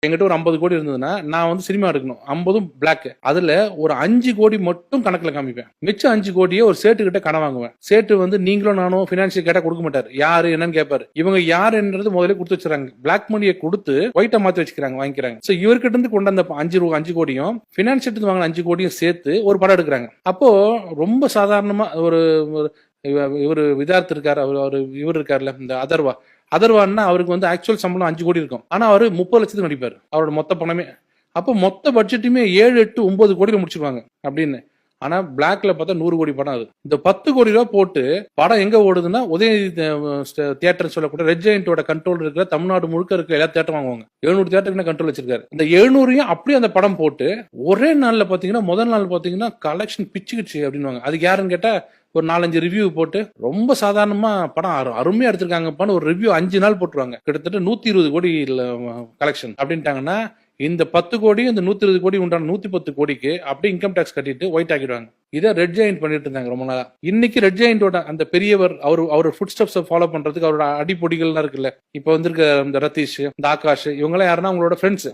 என்கிட்ட ஒரு 50 கோடி இருந்ததுன்னா நான் வந்து சினிமா எடுக்கணும், 50 பிளாக். அதுல ஒரு 5 கோடி மட்டும் கணக்குல காமிப்பேன். மிச்சம் 5 கோடியே ஒரு சேட்டு கிட்ட கடன் வாங்குவேன். சேட்டு வந்து நீங்களும் நானும் பினான்சியல் கேட்டா கொடுக்க மாட்டாரு, யாரு என்னன்னு கேட்பாரு. இவங்க யாருன்றது முதல்ல கொடுத்து வச்சுறாங்க. பிளாக் மணியை கொடுத்து ஒயிட்டா மாத்தி வச்சுக்கிறாங்க, வாங்கிக்கிறாங்க. சோ இவர்கிட்ட இருந்து கொண்டு அந்த 5 கோடியும் பினான்சியல் வாங்கின 5 கோடியும் சேர்த்து ஒரு படம் எடுக்கிறாங்க. அப்போ ரொம்ப சாதாரணமா ஒரு இவர் விதார்த் இருக்காரு, இவர் இருக்காருல்ல இந்த அதர்வான்னா அவருக்கு வந்து ஆக்சுவல் சம்பளம் 5 கோடி இருக்கும். ஆனா அவரு 30 லட்சத்துக்கு நடிப்பாரு, அவரோட மொத்த பணமே. அப்போ மொத்த பட்ஜெட்டுமே 7, 8, 9 கோடியில முடிச்சிருவாங்க அப்படின்னு. ஆனா பிளாக்ல பார்த்தா 100 கோடி படம். அது இந்த 10 கோடி ரூபாய் போட்டு படம் எங்க ஓடுதுன்னா உதயநிதி தியேட்டர் சொல்லக்கூடிய ரெட் ஜெயண்டோட கண்ட்ரோல் இருக்கிற தமிழ்நாடு முழுக்க இருக்கிற எல்லா தியேட்டரும் வாங்குவாங்க. 700 தியேட்டருக்கு கண்ட்ரோல் வச்சிருக்காரு. இந்த 700 அப்படியே அந்த படம் போட்டு ஒரே நாள்ல பாத்தீங்கன்னா முதல் நாள் பாத்தீங்கன்னா கலெக்ஷன் பிச்சுக்கிச்சு அப்படின்னு. அதுக்கு யாருன்னு கேட்டா ஒரு 4-5 ரிவ்யூ போட்டு ரொம்ப சாதாரணமா படம் அருமையா எடுத்திருக்காங்கப்பான்னு ஒரு ரிவ்யூ 5 நாள் போட்டுருவாங்க. கிட்டத்தட்ட 120 கோடி கலெக்ஷன் அப்படின்ட்டாங்கன்னா இந்த 10 கோடி இந்த 120 கோடி உண்டான 110 கோடிக்கு அப்படியே இன்கம் டாக்ஸ் கட்டிட்டு ஒயிட் ஆக்கிடுவாங்க. இதை ரெட் ஜெயண்ட் பண்ணிட்டு இருந்தாங்க ரொம்ப நாளா. இன்னைக்கு ரெட் ஜெயண்டோட அந்த பெரியவர் அவர் ஃபுட் ஸ்டெப்ஸ் ஃபாலோ பண்றதுக்கு அவரோட அடிப்பொடிகள்லாம் இருக்குல்ல. இப்ப வந்திருக்க இந்த ரதீஷ், இந்த ஆகாஷ், இவங்க எல்லாம் யாருன்னா அவங்களோட ஃப்ரெண்ட்ஸ்.